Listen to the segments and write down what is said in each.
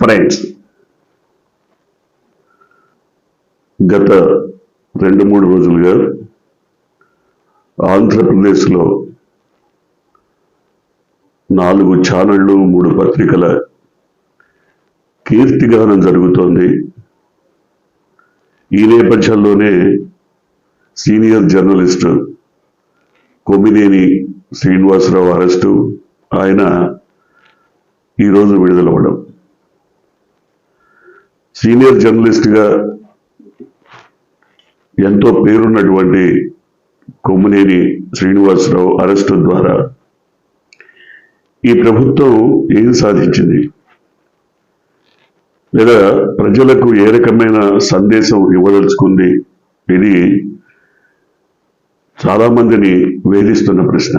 Friends, గత 2-3 రోజులుగా ఆంధ్రప్రదేశ్లో 4 ఛానళ్ళు 3 పత్రికల కీర్తిగానం జరుగుతోంది. ఈ నేపథ్యంలోనే senior journalist Kommineni Srinivasarao arrest, ఆయన ఈరోజు విడుదలవ్వడం. సీనియర్ జర్నలిస్ట్గా ఎంతో పేరున్నటువంటి కొమ్మినేని శ్రీనివాసరావు అరెస్టు ద్వారా ఈ ప్రభుత్వం ఏం సాధించింది, లేదా ప్రజలకు ఏ రకమైన సందేశం ఇవ్వదలుచుకుంది, ఇది చాలామందిని వేధిస్తున్న ప్రశ్న.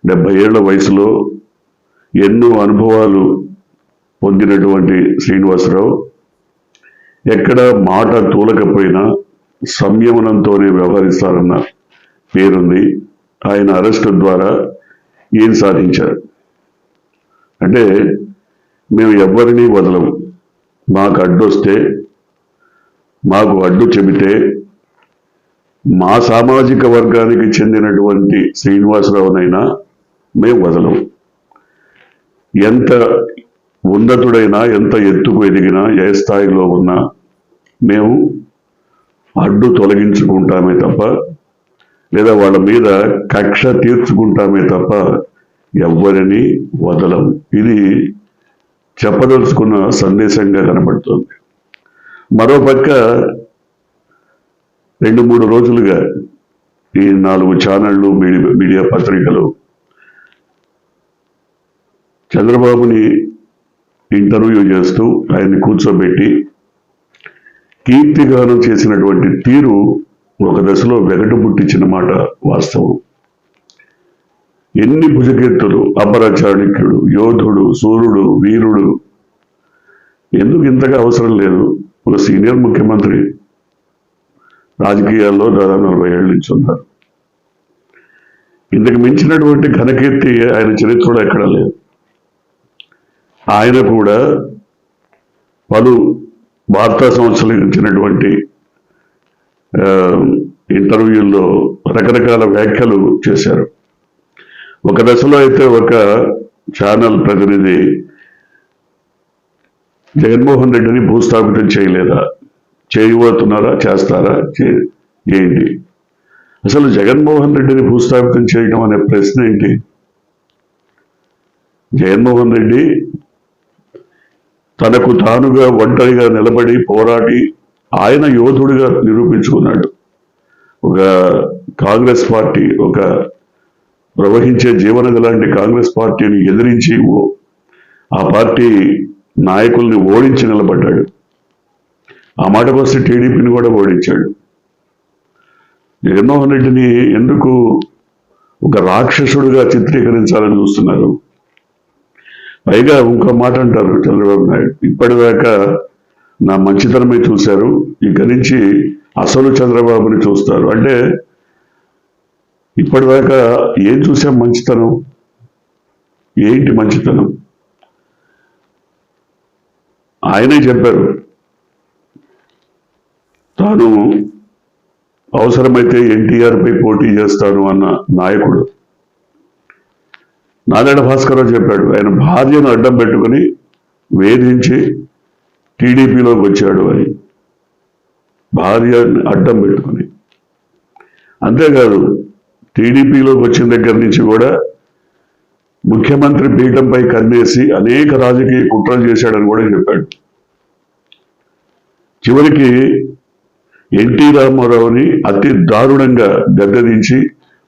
70 ఏళ్ల వయసులో ఎన్నో అనుభవాలు పొందినటువంటి శ్రీనివాసరావు ఎక్కడ మాట తూలకపోయినా సంయమనంతోనే వ్యవహరిస్తారన్న పేరుంది. ఆయన అరెస్టు ద్వారా ఏం సాధించారు అంటే, మేము ఎవరిని వదలం, మాకు అడ్డొస్తే, మాకు అడ్డు చెబితే మా సామాజిక వర్గానికి చెందినటువంటి శ్రీనివాసరావునైనా మేము వదలం. ఎంత ఉన్నతుడైనా, ఎంత ఎత్తుకు ఎదిగినా, ఏ స్థాయిలో ఉన్నా మేము అడ్డు తొలగించుకుంటామే తప్ప, లేదా వాళ్ళ మీద కక్ష తీర్చుకుంటామే తప్ప ఎవ్వరిని వదలం. ఇది చెప్పదలుచుకున్న సందేశంగా కనబడుతోంది. మరోపక్క 2-3 రోజులుగా ఈ 4 ఛానళ్ళు, మీడియా పత్రికలు చంద్రబాబుని ఇంటర్వ్యూ చేస్తూ ఆయన్ని కూర్చోబెట్టి కీర్తిగానం చేసినటువంటి తీరు ఒక దశలో వెగటు పుట్టించిన మాట వాస్తవం. ఎన్ని భుజకీర్తులు, అపర చాణక్యుడు, యోధుడు, సూర్యుడు, వీరుడు, ఎందుకు ఇంతగా అవసరం లేదు? ఒక సీనియర్ ముఖ్యమంత్రి, రాజకీయాల్లో దాదాపు 40 ఏళ్ళ నుంచి ఉన్నారు. ఇంతకు మించినటువంటి ఘనకీర్తి ఆయన చరిత్రలో ఎక్కడా లేదు. ఆయన కూడా పలు వార్తా సంస్థలకు ఇచ్చినటువంటి ఇంటర్వ్యూల్లో రకరకాల వ్యాఖ్యలు చేశారు. ఒక దశలో అయితే ఒక ఛానల్ ప్రతినిధి జగన్మోహన్ రెడ్డిని భూస్థాపితం చేయలేదా, చేయబోతున్నారా, చేస్తారా, ఏంటి అసలు జగన్మోహన్ రెడ్డిని భూస్థాపితం చేయడం అనే ప్రశ్న ఏంటి? జగన్మోహన్ రెడ్డి తనకు తానుగా ఒంటరిగా నిలబడి పోరాడి ఆయన యోధుడిగా నిరూపించుకున్నాడు. ఒక కాంగ్రెస్ పార్టీ, ఒక ప్రవహించే జీవనది లాంటి కాంగ్రెస్ పార్టీని ఎదిరించి ఆ పార్టీ నాయకుల్ని ఓడించి నిలబడ్డాడు. ఆ మాటకు వస్తే టీడీపీని కూడా ఓడించాడు. జగన్మోహన్ రెడ్డిని ఎందుకు ఒక రాక్షసుడిగా చిత్రీకరించాలని చూస్తున్నారు? పైగా ఇంకో మాట అంటారు చంద్రబాబు నాయుడు, ఇప్పటిదాకా నా మంచితనమే చూశారు, ఇక నుంచి అసలు చంద్రబాబుని చూస్తారు. అంటే ఇప్పటిదాకా ఏం చూసాం మంచితనం? ఏంటి మంచితనం? ఆయనే చెప్పారు, తాను అవసరమైతే ఎన్టీఆర్పై పోటీ చేస్తాను అన్న నాయకుడు. నారాయణ భాస్కరరావు చెప్పాడు, ఆయన భార్యను అడ్డం పెట్టుకుని వేధించి టీడీపీలోకి వచ్చాడు అని. భార్యను అడ్డం పెట్టుకుని. అంతేకాదు, టీడీపీలోకి వచ్చిన దగ్గర నుంచి కూడా ముఖ్యమంత్రి పీఠంపై కన్నేసి అనేక రాజకీయ కుట్రలు చేశాడని కూడా చెప్పాడు. చివరికి ఎన్టీ రామారావుని అతి దారుణంగా గద్దెదించి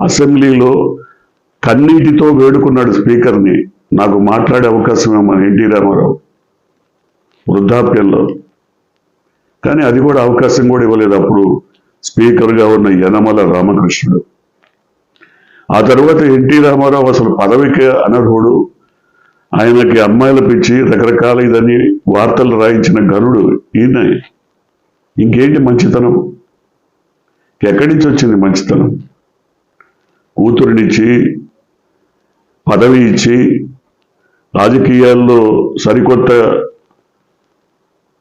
అసెంబ్లీలో కన్నీటితో వేడుకున్నాడు స్పీకర్ని, నాకు మాట్లాడే అవకాశం ఇవ్వమని. ఎన్టీ రామారావు వృద్ధాప్యంలో, కానీ అది కూడా అవకాశం కూడా ఇవ్వలేదు అప్పుడు స్పీకర్గా ఉన్న యనమల రామకృష్ణుడు. ఆ తర్వాత ఎన్టీ రామారావు అసలు పదవికి అనర్హుడు, ఆయనకి అమ్మాయిలు పిచ్చి, రకరకాల ఇదని వార్తలు రాయించిన గనుడు ఈయన. ఇంకేంటి మంచితనం? ఎక్కడి నుంచి వచ్చింది మంచితనం? కూతురునిచ్చి, పదవి ఇచ్చి, రాజకీయాల్లో సరికొత్త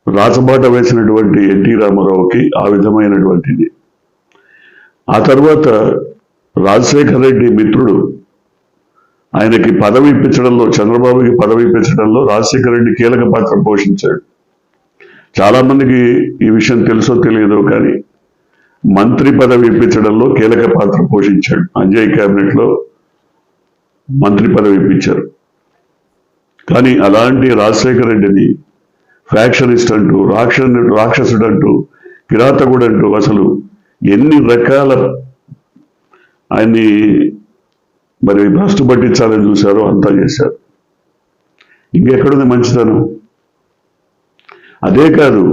రాచబాట వేసినటువంటి ఎన్టీ రామారావుకి ఆ విధమైనటువంటిది. ఆ తర్వాత రాజశేఖర రెడ్డి మిత్రుడు ఆయనకి పదవి ఇప్పించడంలో, చంద్రబాబుకి పదవి ఇప్పించడంలో రాజశేఖర రెడ్డి కీలక పాత్ర పోషించాడు. చాలా మందికి ఈ విషయం తెలుసో తెలియదో కానీ మంత్రి పదవి ఇప్పించడంలో కీలక పాత్ర పోషించాడు. అంజయ్ క్యాబినెట్ లో మంత్రి పదవి ఇప్పించారు. కానీ అలాంటి రాజశేఖర రెడ్డిని ఫ్యాక్షనిస్ట్ అంటూ, రాక్షసుడు అంటూ, కిరాతకుడు అంటూ, అసలు ఎన్ని రకాల ఆయన్ని మరి భ్రష్టు పట్టించాలని చూశారో అంతా చేశారు. ఇంకెక్కడుంది మంచితనం? అదే కాదు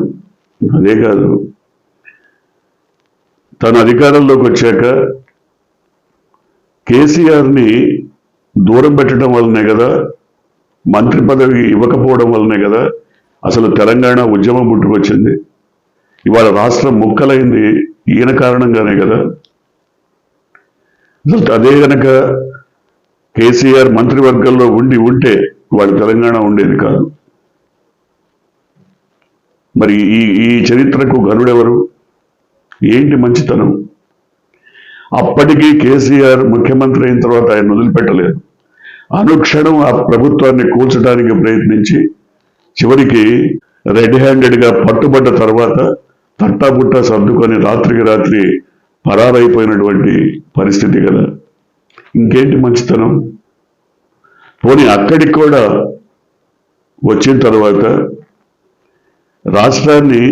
తన అధికారంలోకి వచ్చాక కేసీఆర్ని దూరం పెట్టడం వల్లనే కదా, మంత్రి పదవి ఇవ్వకపోవడం వల్లనే కదా అసలు తెలంగాణ ఉద్యమం పుట్టుకొచ్చింది. ఇవాళ రాష్ట్రం ముక్కలైంది ఈయన కారణంగానే కదా. అసలు అదే గనక కేసీఆర్ మంత్రివర్గంలో ఉంటే వాళ్ళ తెలంగాణ ఉండేది కాదు. మరి ఈ చరిత్రకు గనుడెవరు? ఏంటి మంచితనం? అప్పటికీ కేసీఆర్ ముఖ్యమంత్రి అయిన తర్వాత ఆయన వదిలిపెట్టలేదు. అనుక్షణం ఆ ప్రభుత్వాన్ని కూల్చడానికి ప్రయత్నించి చివరికి రెడ్ హ్యాండెడ్గా పట్టుబడ్డ తర్వాత తట్టాబుట్టా సర్దుకొని రాత్రికి రాత్రి పరారైపోయినటువంటి పరిస్థితి కదా. ఇంకేంటి మంచితనం? పోనీ అక్కడికి కూడా వచ్చిన తర్వాత రాష్ట్రాన్ని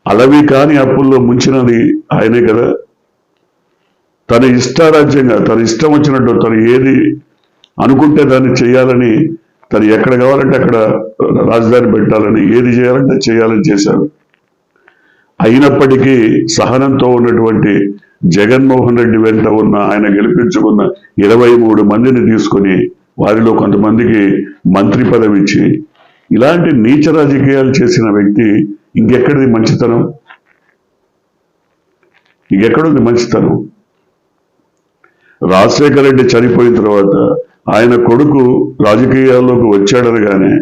అలవి కాని అప్పుల్లో ముంచినది ఆయనే కదా. తన ఇష్టారాజ్యంగా, తన ఇష్టం వచ్చినట్టు తను ఏది అనుకుంటే దాన్ని చేయాలని, తను ఎక్కడ కావాలంటే అక్కడ రాజధాని పెట్టాలని, ఏది చేయాలంటే చేయాలని చేశారు. అయినప్పటికీ సహనంతో ఉన్నటువంటి జగన్మోహన్ రెడ్డి వెంట ఉన్న, ఆయన గెలిపించుకున్న 23 మందిని తీసుకొని వారిలో కొంతమందికి మంత్రి పదవి ఇచ్చి ఇలాంటి నీచ రాజకీయాలు చేసిన వ్యక్తి ఇంకెక్కడిది మంచితనం? ఇంకెక్కడుంది మంచితనం? రాజశేఖర రెడ్డి చనిపోయిన తర్వాత ఆయన కొడుకు రాజకీయాల్లోకి వచ్చాడనగానే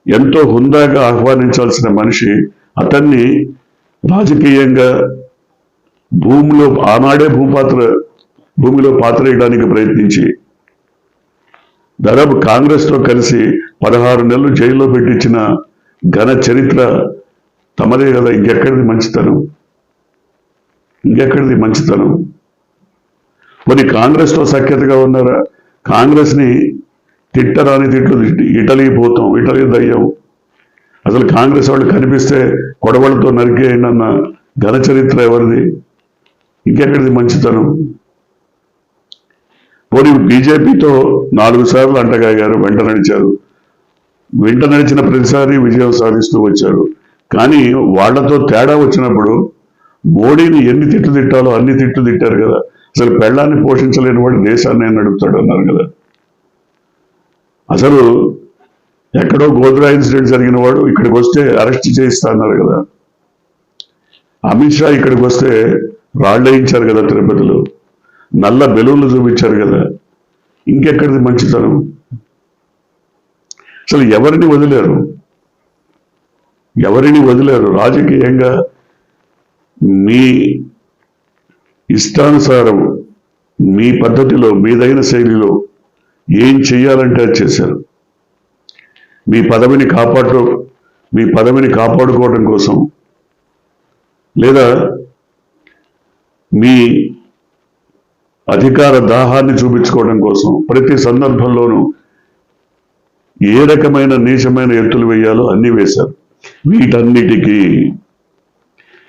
ఎంతో హుందాగా ఆహ్వానించాల్సిన మనిషి అతన్ని రాజకీయంగా భూమిలో ఆనాడే భూమిలో పాత్ర వేయడానికి ప్రయత్నించి దాదాపు కాంగ్రెస్తో కలిసి 16 నెలలు జైల్లో పెట్టించిన ఘన చరిత్ర తమదే కదా. ఇంకెక్కడిది మంచితనం? కొన్ని కాంగ్రెస్తో సఖ్యతగా ఉన్నారా? కాంగ్రెస్ని తిట్టరాని తిట్లు ఇటలీ పోతాం, ఇటలీ దయ్యం, అసలు కాంగ్రెస్ వాళ్ళు కనిపిస్తే కొడవలతో నరికేయండి అన్న ఘన చరిత్ర ఎవరిది? ఇంకెక్కడిది మంచితనం? పోనీ బీజేపీతో 4 సార్లు అంటగాగారు, వెంట నడిచిన ప్రతిసారి విజయం సాధిస్తూ వచ్చారు. కానీ వాళ్లతో తేడా వచ్చినప్పుడు మోడీని ఎన్ని తిట్లు తిట్టాలో అన్ని తిట్లు తిట్టారు కదా. అసలు పెళ్ళాన్ని పోషించలేని వాడు దేశాన్ని నడుపుతాడు అన్నారు కదా. అసలు ఎక్కడో గోద్రా ఇన్సిడెంట్ జరిగిన వాడు ఇక్కడికి వస్తే అరెస్ట్ చేయిస్తా అన్నారు కదా. అమిత్ షా ఇక్కడికి వస్తే రాళ్ళేయించారు కదా తిరుపతిలో, నల్ల బెలూన్లు చూపించారు కదా. ఇంకెక్కడిది మంచితనం? అసలు ఎవరిని వదిలేరు? రాజకీయంగా మీ ఇష్టానుసారం, మీ పద్ధతిలో, మీదైన శైలిలో ఏం చెయ్యాలంటే అది చేశారు. మీ పదవిని కాపాడుకోవడం కోసం, లేదా మీ అధికార దాహాన్ని చూపించుకోవడం కోసం ప్రతి సందర్భంలోనూ ఏ రకమైన నీచమైన ఎత్తులు వేయాలో అన్నీ వేశారు.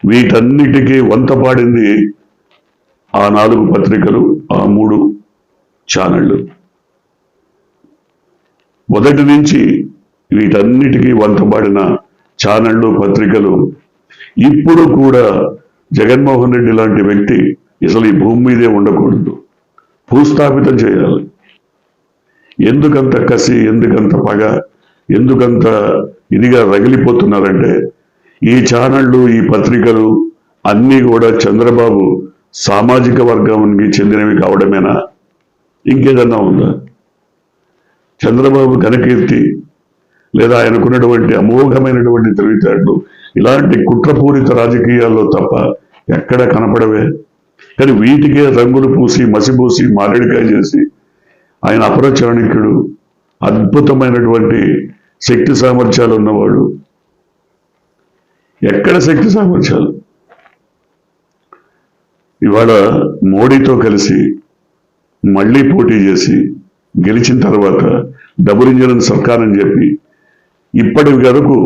వీటన్నిటికీ వంత పాడింది ఆ 4 పత్రికలు, ఆ 3 ఛానళ్ళు. మొదటి నుంచి వీటన్నిటికీ వంతపాడిన ఛానళ్ళు, పత్రికలు ఇప్పుడు కూడా జగన్మోహన్ రెడ్డి లాంటి వ్యక్తి అసలు ఈ భూమి మీదే ఉండకూడదు, భూస్థాపితం చేయాలి. ఎందుకంత కసి, ఎందుకంత పగ, ఎందుకంత ఇదిగా రగిలిపోతున్నారంటే ఈ ఛానళ్ళు, ఈ పత్రికలు అన్నీ కూడా చంద్రబాబు సామాజిక వర్గానికి చెందినవి కావడమేనా? ఇంకేదన్నా ఉందా? చంద్రబాబు ఘనకీర్తి లేదా ఆయనకున్నటువంటి అమోఘమైనటువంటి తెలివితేటలు ఇలాంటి కుట్రపూరిత రాజకీయాల్లో తప్ప ఎక్కడ కనపడవే. కానీ వీటికే రంగులు పూసి మసిపూసి మారేడికాయ చేసి ఆయన అపర చాణక్యుడు, అద్భుతమైనటువంటి శక్తి సామర్థ్యాలు ఉన్నవాడు. ఎక్కడ శక్తి సామర్థ్యాలు? ఇవాళ మోడీతో కలిసి మళ్ళీ పోటీ చేసి గెలిచిన తర్వాత డబుల్ ఇంజన్ సర్కార్ అని చెప్పి ఇప్పటి వరకు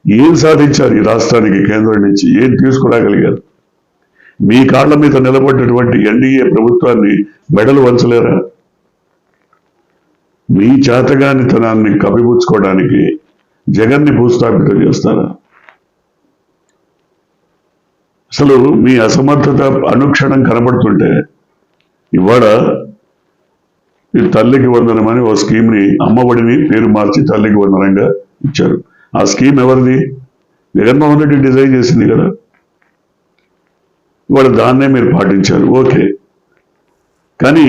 ఏం సాధించారు ఈ రాష్ట్రానికి కేంద్రం నుంచి? ఏం తీసుకురాగలిగారు? మీ కాళ్ల మీద నిలబడ్డటువంటి ఎన్డీఏ ప్రభుత్వాన్ని మెడలు వంచలేరా? మీ చేతగానితనాన్ని కప్పిపుచ్చుకోవడానికి జగన్ని భూస్థాపితం చేస్తారా? అసలు మీ అసమర్థత అనుక్షణం కనబడుతుంటే ఇవాళ ఈ తల్లికి వందనమని ఓ స్కీమ్ని, అమ్మఒడిని పేరు మార్చి తల్లికి వందనంగా ఇచ్చారు. ఆ స్కీమ్ ఎవరిది? జగన్మోహన్ రెడ్డి డిజైన్ చేసింది కదా. ఇవాళ దాన్నే మీరు పాటించారు, ఓకే. కానీ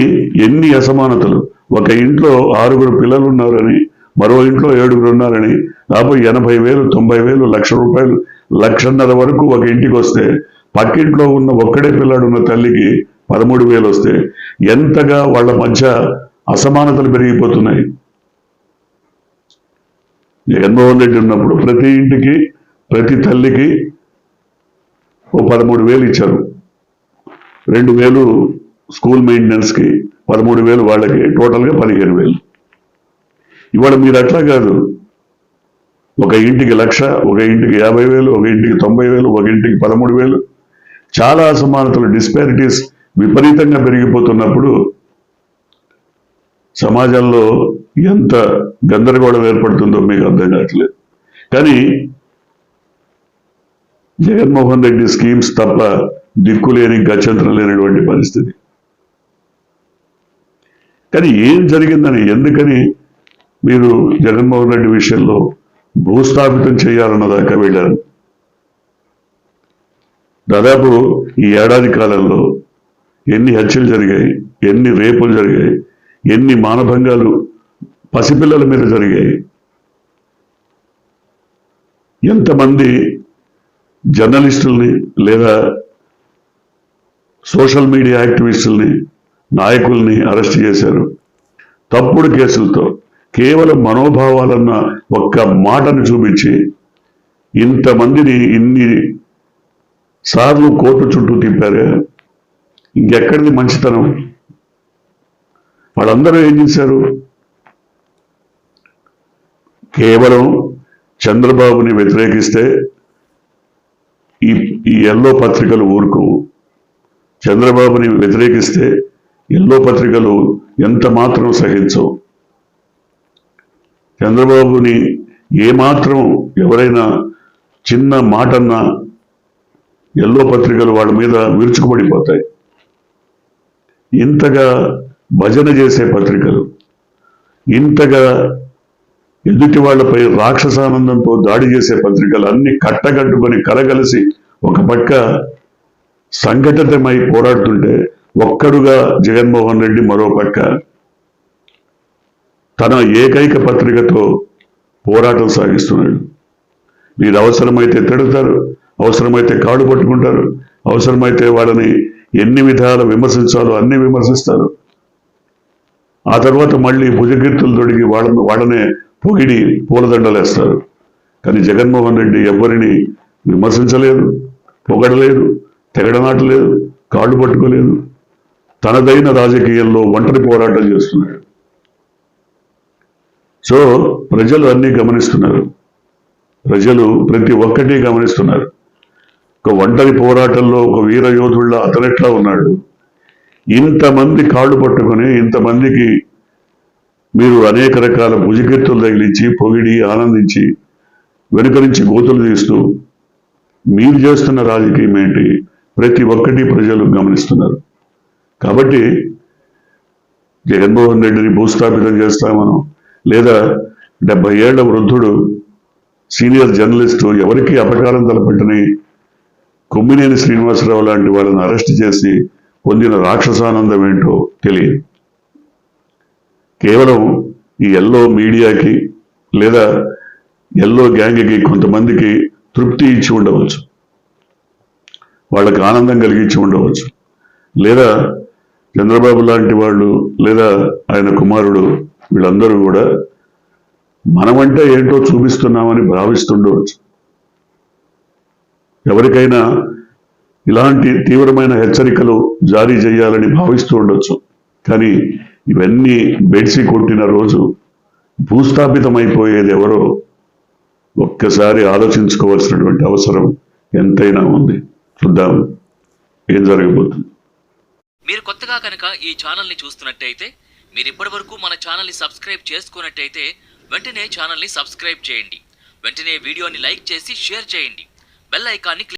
ఎన్ని అసమానతలు! ఒక ఇంట్లో 6 పిల్లలు ఉన్నారని, మరో ఇంట్లో 7 ఉన్నారని, దాదాపు 80,000, 90,000, ₹1,00,000, ₹1,50,000 వరకు ఒక ఇంటికి వస్తే, పక్కింట్లో ఉన్న ఒక్కడే పిల్లాడు ఉన్న తల్లికి 13,000 వస్తే ఎంతగా వాళ్ళ మధ్య అసమానతలు పెరిగిపోతున్నాయి. జగన్మోహన్ రెడ్డి ఉన్నప్పుడు ప్రతి ఇంటికి, ప్రతి తల్లికి ఓ 13,000 ఇచ్చారు. 2,000 స్కూల్ మెయింటెనెన్స్కి, 13,000 వాళ్ళకి, టోటల్గా 15,000. ఇవాళ మీరు అట్లా కాదు. ఒక ఇంటికి 1,00,000, ఒక ఇంటికి 50,000, ఒక ఇంటికి 90,000, ఒక ఇంటికి 13,000. చాలా అసమానతలు, డిస్పారిటీస్ విపరీతంగా పెరిగిపోతున్నప్పుడు సమాజంలో ఎంత గందరగోళం ఏర్పడుతుందో మీకు అర్థం కావట్లేదు. కానీ జగన్మోహన్ రెడ్డి స్కీమ్స్ తప్ప దిక్కులేని గత్యంతరం లేనటువంటి పరిస్థితి. కానీ ఏం జరిగిందని, ఎందుకని మీరు జగన్మోహన్ రెడ్డి విషయంలో భూస్థాపితం చేయాలన్నదాకా వెళ్ళారు? దాదాపు ఈ ఏడాది కాలంలో ఎన్ని హత్యలు జరిగాయి, ఎన్ని రేపులు జరిగాయి, ఎన్ని మానభంగాలు పసిపిల్లల మీద జరిగాయి, ఎంతమంది జర్నలిస్టుల్ని లేదా సోషల్ మీడియా యాక్టివిస్టుల్ని, నాయకుల్ని అరెస్ట్ చేశారు తప్పుడు కేసులతో. కేవలం మనోభావాలన్న ఒక్క మాటను చూపించి ఇంతమందిని ఇన్ని సార్లు కోర్టు చుట్టూ తిప్పారే. ఇంకెక్కడిది మంచితనం? వాళ్ళందరూ ఏం చేశారు? కేవలం చంద్రబాబుని వ్యతిరేకిస్తే ఈ ఎల్లో పత్రికలు ఊరుకోవు. చంద్రబాబుని వ్యతిరేకిస్తే ఎల్లో పత్రికలు ఎంత మాత్రం సహించవు. చంద్రబాబుని ఏమాత్రం ఎవరైనా చిన్న మాటన్నా ఎల్లో పత్రికలు వాళ్ళ మీద విరుచుకుపడిపోతాయి. ఇంతగా భజన చేసే పత్రికలు, ఇంతగా ఎదుటి వాళ్లపై రాక్షసానందంతో దాడి చేసే పత్రికలు అన్ని కట్టగట్టుకొని కలగలిసి ఒక పక్క సంఘటితమై పోరాడుతుంటే, ఒక్కడుగా జగన్మోహన్ రెడ్డి మరో పక్క తన ఏకైక పత్రికతో పోరాటం సాగిస్తున్నాడు. మీరు అవసరమైతే తిడతారు, అవసరమైతే కాడు పట్టుకుంటారు, అవసరమైతే వాళ్ళని ఎన్ని విధాలు విమర్శించాలో అన్ని విమర్శిస్తారు. ఆ తర్వాత మళ్ళీ భుజకీర్తులు తొడిగి వాళ్ళనే పొగిడి పూలదండలేస్తారు. కానీ జగన్మోహన్ రెడ్డి ఎవరిని విమర్శించలేదు, పొగడలేదు, తెగడనాటలేదు, కాళ్ళు పట్టుకోలేదు. తనదైన రాజకీయంలో ఒంటరి పోరాటం చేస్తున్నాడు. సో ప్రజలు అన్నీ గమనిస్తున్నారు, ప్రజలు ప్రతి ఒక్కటి గమనిస్తున్నారు. ఒక ఒంటరి పోరాటంలో ఒక వీర యోధుళ్ళ అతనెట్లా ఉన్నాడు. ఇంతమంది కాళ్ళు పట్టుకొని, ఇంతమందికి మీరు అనేక రకాల భుజకీర్తులు తగిలించి, పొగిడి, ఆనందించి, వెనుక నుంచి గోతులు తీస్తూ మీరు చేస్తున్న రాజకీయం ఏంటి? ప్రతి ఒక్కటి ప్రజలు గమనిస్తున్నారు. కాబట్టి జగన్మోహన్ రెడ్డిని భూస్థాపితం చేస్తామను, లేదా 70 ఏళ్ల వృద్ధుడు సీనియర్ జర్నలిస్టు ఎవరికి అపకారం తలపెట్టని కొమ్మినేని శ్రీనివాసరావు లాంటి వాళ్ళని అరెస్ట్ చేసి పొందిన రాక్షసానందం ఏంటో తెలియదు. కేవలం ఈ ఎల్లో మీడియాకి లేదా ఎల్లో గ్యాంగ్కి కొంతమందికి తృప్తి ఇచ్చి ఉండవచ్చు, వాళ్ళకి ఆనందం కలిగించి ఉండవచ్చు, లేదా చంద్రబాబు లాంటి వాళ్ళు లేదా ఆయన కుమారుడు వీళ్ళందరూ కూడా మనమంటే ఏంటో చూపిస్తున్నామని భావిస్తుండవచ్చు. ఎవరికైనా ఇలాంటి తీవ్రమైన హెచ్చరికలు జారీ చేయాలని భావిస్తూ ఉండొచ్చు. కానీ ఇవన్నీ బెడ్సి కొట్టిన రోజు భూస్థాపితమైపోయేది ఎవరో ఒక్కసారి ఆలోచించుకోవాల్సినటువంటి అవసరం ఎంతైనా ఉంది. చూద్దాం ఏం జరగబోతుంది. మీరు కొత్తగా కనుక ఈ ఛానల్ని చూస్తున్నట్టయితే, మీరు ఇప్పటివరకు మన ఛానల్ని సబ్స్క్రైబ్ చేసుకున్నట్టయితే వెంటనే ఛానల్ని సబ్స్క్రైబ్ చేయండి. వెంటనే వీడియోని లైక్ చేసి షేర్ చేయండి. బెల్ ఐకాన్ని